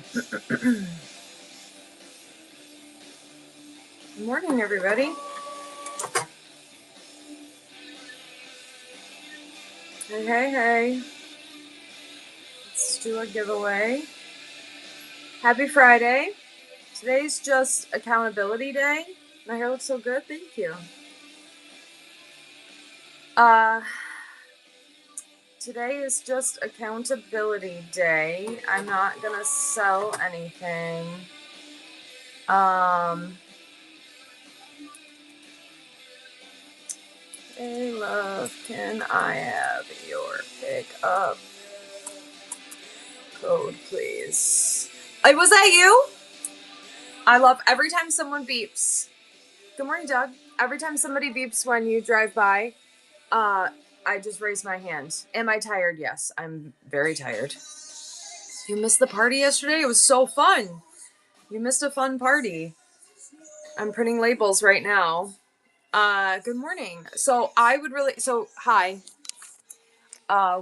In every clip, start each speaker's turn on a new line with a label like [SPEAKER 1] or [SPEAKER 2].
[SPEAKER 1] Good morning, everybody. Hey. Let's do a giveaway. Happy Friday. Today's just accountability day. My hair looks so good. Thank you. Today is just accountability day. I'm not gonna sell anything. Hey, love, can I have your pickup code, please? Was that you? I love every time someone beeps. Good morning, Doug. Every time somebody beeps when you drive by, I just raise my hand. Am I tired? Yes, I'm very tired. You missed the party yesterday? It was so fun. You missed a fun party. I'm printing labels right now. Good morning. Hi.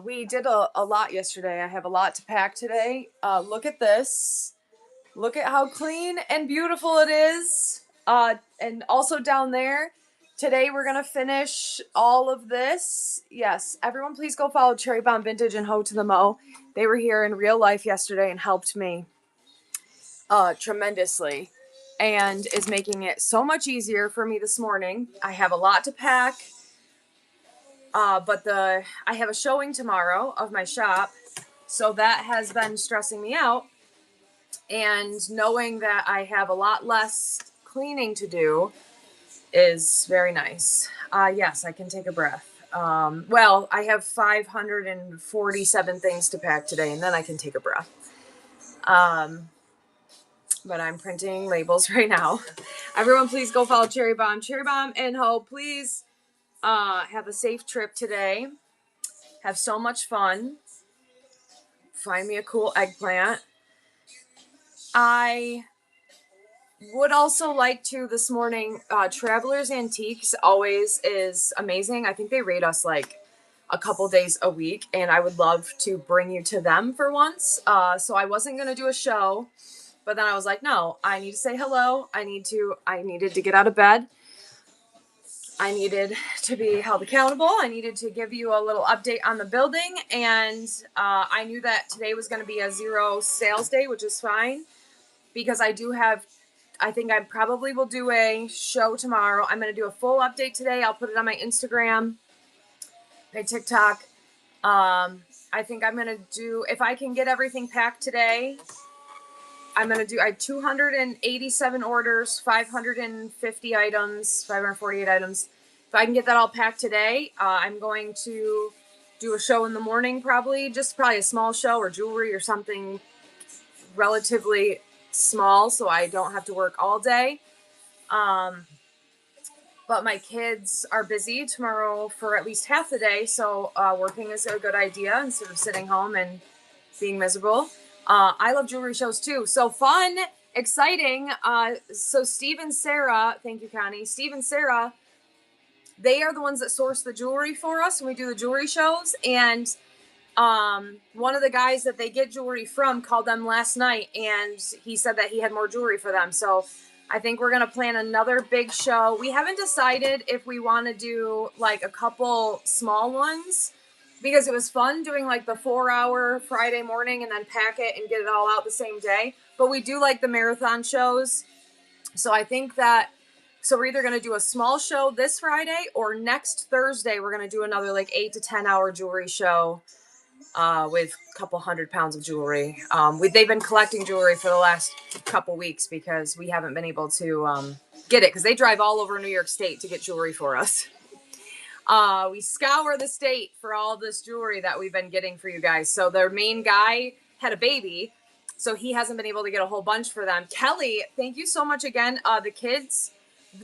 [SPEAKER 1] We did a lot yesterday. I have a lot to pack today. Look at this. Look at how clean and beautiful it is. And also down there, today we're going to finish all of this. Yes, everyone please go follow Cherry Bomb Vintage and Ho to the Mo. They were here in real life yesterday and helped me tremendously and is making it so much easier for me this morning. I have a lot to pack, but I have a showing tomorrow of my shop, so that has been stressing me out. And knowing that I have a lot less cleaning to do is very nice. Yes, I can take a breath. Well, I have 547 things to pack today, and then I can take a breath. But I'm printing labels right now. Everyone, please go follow Cherry Bomb. Cherry Bomb and Ho, please have a safe trip today. Have so much fun. Find me a cool eggplant. I would also like to this morning, Travelers Antiques always is amazing. I think they rate us like a couple days a week, and I would love to bring you to them for once. So I wasn't going to do a show, but then I was like, no, I need to say hello. I needed to get out of bed. I needed to be held accountable. I needed to give you a little update on the building, and I knew that today was going to be a zero sales day, which is fine because I think I probably will do a show tomorrow. I'm going to do a full update today. I'll put it on my Instagram, my TikTok. I think I'm going to do, if I can get everything packed today, I have 287 orders, 550 items, 548 items. If I can get that all packed today, I'm going to do a show in the morning, probably a small show or jewelry or something relatively small, so I don't have to work all day. But my kids are busy tomorrow for at least half the day, so working is a good idea instead of sitting home and being miserable. I love jewelry shows too. So fun, exciting. So Steve and Sarah, thank you, Connie. Steve and Sarah, they are the ones that source the jewelry for us when we do the jewelry shows. And one of the guys that they get jewelry from called them last night, and he said that he had more jewelry for them. So I think we're going to plan another big show. We haven't decided if we want to do like a couple small ones because it was fun doing like the 4-hour Friday morning and then pack it and get it all out the same day. But we do like the marathon shows. So I think we're either going to do a small show this Friday or next Thursday, we're going to do another like 8 to 10 hour jewelry show with a couple 100 pounds of jewelry. They've been collecting jewelry for the last couple weeks because we haven't been able to get it because they drive all over New York State to get jewelry for us. We scour the state for all this jewelry that we've been getting for you guys. So their main guy had a baby, so he hasn't been able to get a whole bunch for them. Kelly, thank you so much again. The kids,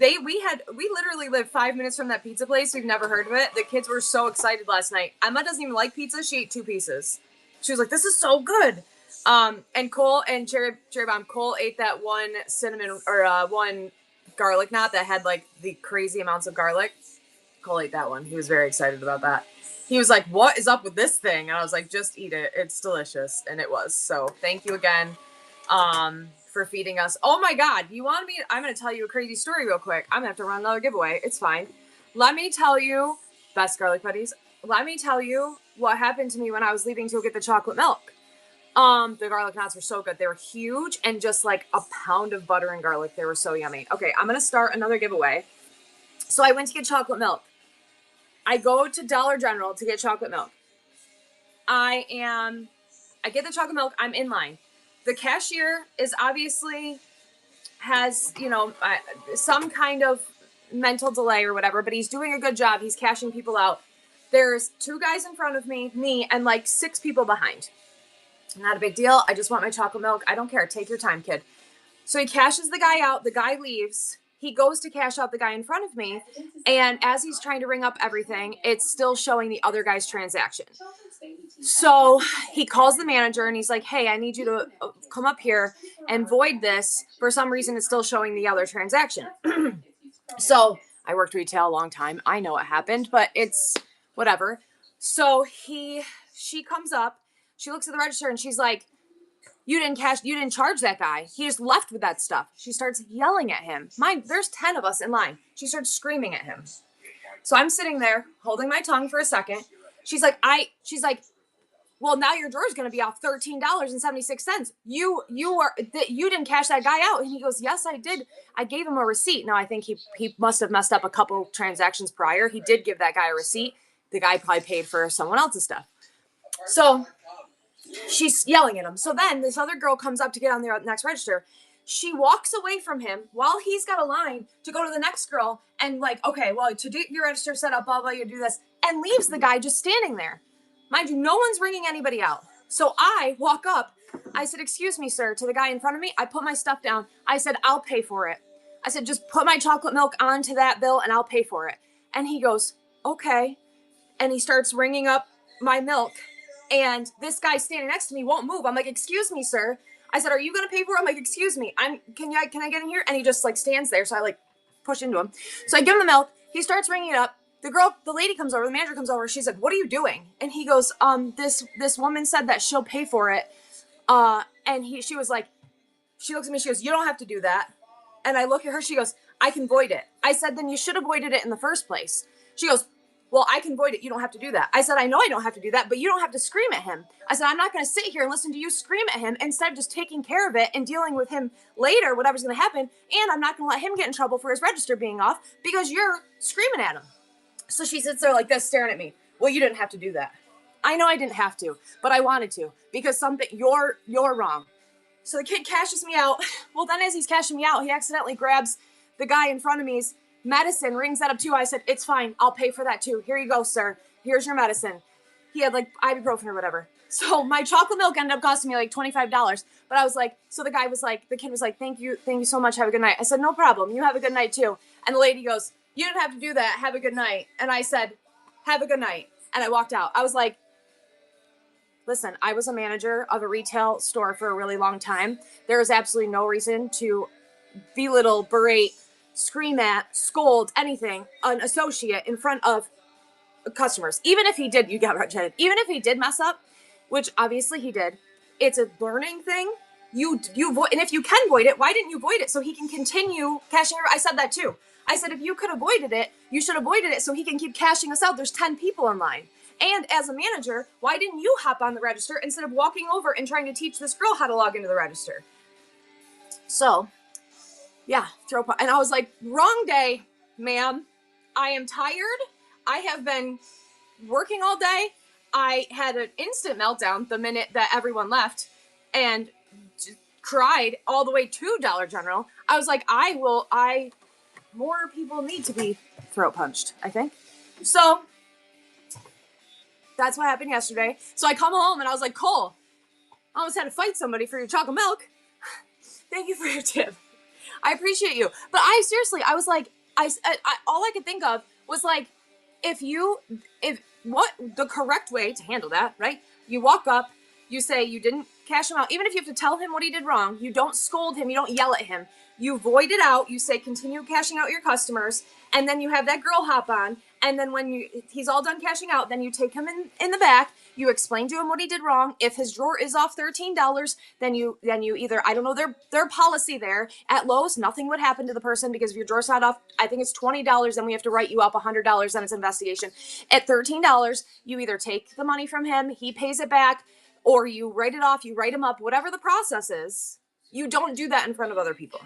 [SPEAKER 1] we literally live 5 minutes from that pizza place. We've never heard of it. The kids were so excited last night. Emma doesn't even like pizza. She ate 2 pieces. She was like, this is so good. And Cole and Cherry Bomb, Cole ate that one cinnamon or one garlic knot that had like the crazy amounts of garlic. Cole ate that one. He was very excited about that. He was like, what is up with this thing? And I was like, just eat it. It's delicious. And it was. So thank you again. for feeding us. Oh my God. You want me? I'm going to tell you a crazy story real quick. I'm going to have to run another giveaway. It's fine. Let me tell you, best garlic buddies. Let me tell you what happened to me when I was leaving to go get the chocolate milk. The garlic knots were so good. They were huge and just like a pound of butter and garlic. They were so yummy. Okay, I'm going to start another giveaway. So I went to get chocolate milk. I go to Dollar General to get chocolate milk. I get the chocolate milk. I'm in line. The cashier is obviously has, some kind of mental delay or whatever, but he's doing a good job. He's cashing people out. There's 2 guys in front of me, and like 6 people behind. Not a big deal. I just want my chocolate milk. I don't care. Take your time, kid. So he cashes the guy out. The guy leaves. He goes to cash out the guy in front of me. And as he's trying to ring up everything, it's still showing the other guy's transaction. So he calls the manager and he's like, hey, I need you to come up here and void this. For some reason, it's still showing the other transaction. So I worked retail a long time. I know what happened, but it's whatever. So she comes up, she looks at the register and she's like, you didn't charge that guy. He just left with that stuff. She starts yelling at him. There's 10 of us in line. She starts screaming at him. So I'm sitting there holding my tongue for a second. She's like, well, now your drawer's going to be off $13.76. You didn't cash that guy out. And he goes, yes, I did. I gave him a receipt. Now I think he must have messed up a couple transactions prior. He did give that guy a receipt. The guy probably paid for someone else's stuff. So she's yelling at him. So then this other girl comes up to get on the next register. She walks away from him while he's got a line to go to the next girl and like, okay, well, to do your register set up, blah, blah, you do this, and leaves the guy just standing there. Mind you, no one's ringing anybody out. So I walk up. I said, excuse me, sir, to the guy in front of me. I put my stuff down. I said, I'll pay for it. I said, just put my chocolate milk onto that bill and I'll pay for it. And he goes, okay. And he starts ringing up my milk. And this guy standing next to me won't move. I'm like, excuse me, sir. I said, are you going to pay for it? I'm like, excuse me. Can I get in here? And he just like stands there. So I like push into him. So I give him the milk. He starts ringing it up. The lady comes over, the manager comes over. She's like, what are you doing? And he goes, this woman said that she'll pay for it. And she was like, she looks at me, she goes, you don't have to do that. And I look at her, she goes, I can void it. I said, then you should have voided it in the first place. She goes, well, I can void it. You don't have to do that. I said, I know I don't have to do that, but you don't have to scream at him. I said, I'm not going to sit here and listen to you scream at him instead of just taking care of it and dealing with him later, whatever's going to happen. And I'm not going to let him get in trouble for his register being off because you're screaming at him. So she sits there like this, staring at me. Well, you didn't have to do that. I know I didn't have to, but I wanted to because you're wrong. So the kid cashes me out. Well, then as he's cashing me out, he accidentally grabs the guy in front of me's medicine, rings that up too. I said, it's fine. I'll pay for that too. Here you go, sir. Here's your medicine. He had like ibuprofen or whatever. So my chocolate milk ended up costing me like $25. But I was like, so the kid was like, thank you so much. Have a good night. I said, no problem. You have a good night too. And the lady goes, you didn't have to do that. Have a good night. And I said, have a good night. And I walked out. I was like, listen, I was a manager of a retail store for a really long time. There is absolutely no reason to belittle, berate, scream at, scold, anything, an associate in front of customers. Even if he did, even if he did mess up, which obviously he did, it's a learning thing. You void, and if you can void it, why didn't you void it so he can continue cashing? I said that too. I said, if you could have avoided it, you should have avoided it so he can keep cashing us out. There's 10 people in line. And as a manager, why didn't you hop on the register instead of walking over and trying to teach this girl how to log into the register? So, yeah, and I was like, wrong day, ma'am. I am tired. I have been working all day. I had an instant meltdown the minute that everyone left and cried all the way to Dollar General. I was like, more people need to be throat punched, I think. So that's what happened yesterday. So I come home and I was like, Cole, I almost had to fight somebody for your chocolate milk. Thank you for your tip. I appreciate you. But I was like, all I could think of was like, what the correct way to handle that, right? You walk up, you say you didn't cash him out. Even if you have to tell him what he did wrong, you don't scold him, you don't yell at him. You void it out, you say continue cashing out your customers, and then you have that girl hop on, And then when he's all done cashing out, then you take him in the back. You explain to him what he did wrong. If his drawer is off $13, then you either, I don't know their policy there at Lowe's, nothing would happen to the person, because if your drawer's not off, I think it's $20, then we have to write you up $100 on its investigation. At $13, you either take the money from him, he pays it back, or you write it off, you write him up, whatever the process is. You don't do that in front of other people.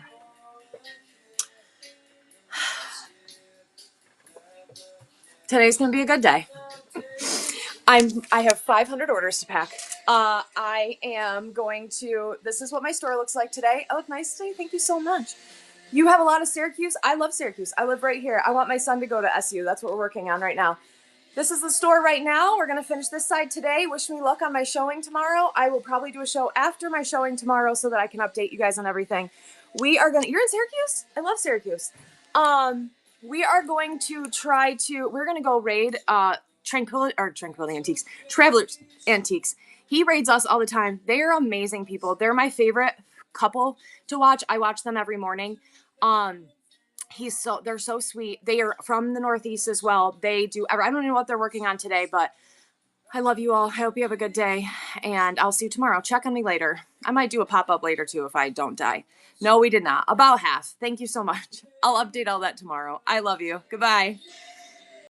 [SPEAKER 1] Today's gonna be a good day. I have 500 orders to pack. I am going to, this is what my store looks like today. Oh, nice today. Thank you so much. You have a lot of Syracuse. I love Syracuse. I live right here. I want my son to go to SU. That's what we're working on right now. This is the store right now. We're going to finish this side today. Wish me luck on my showing tomorrow. I will probably do a show after my showing tomorrow so that I can update you guys on everything. We are going to, you're in Syracuse? I love Syracuse. We are going to try to, we're going to go raid, Tranquility Antiques, Travelers Antiques. He raids us all the time. They are amazing people. They're my favorite couple to watch. I watch them every morning. They're so sweet. They are from the Northeast as well. They do, I don't know what they're working on today, but I love you all. I hope you have a good day, and I'll see you tomorrow. Check on me later. I might do a pop-up later too if I don't die. No, we did not. About half. Thank you so much. I'll update all that tomorrow. I love you. Goodbye.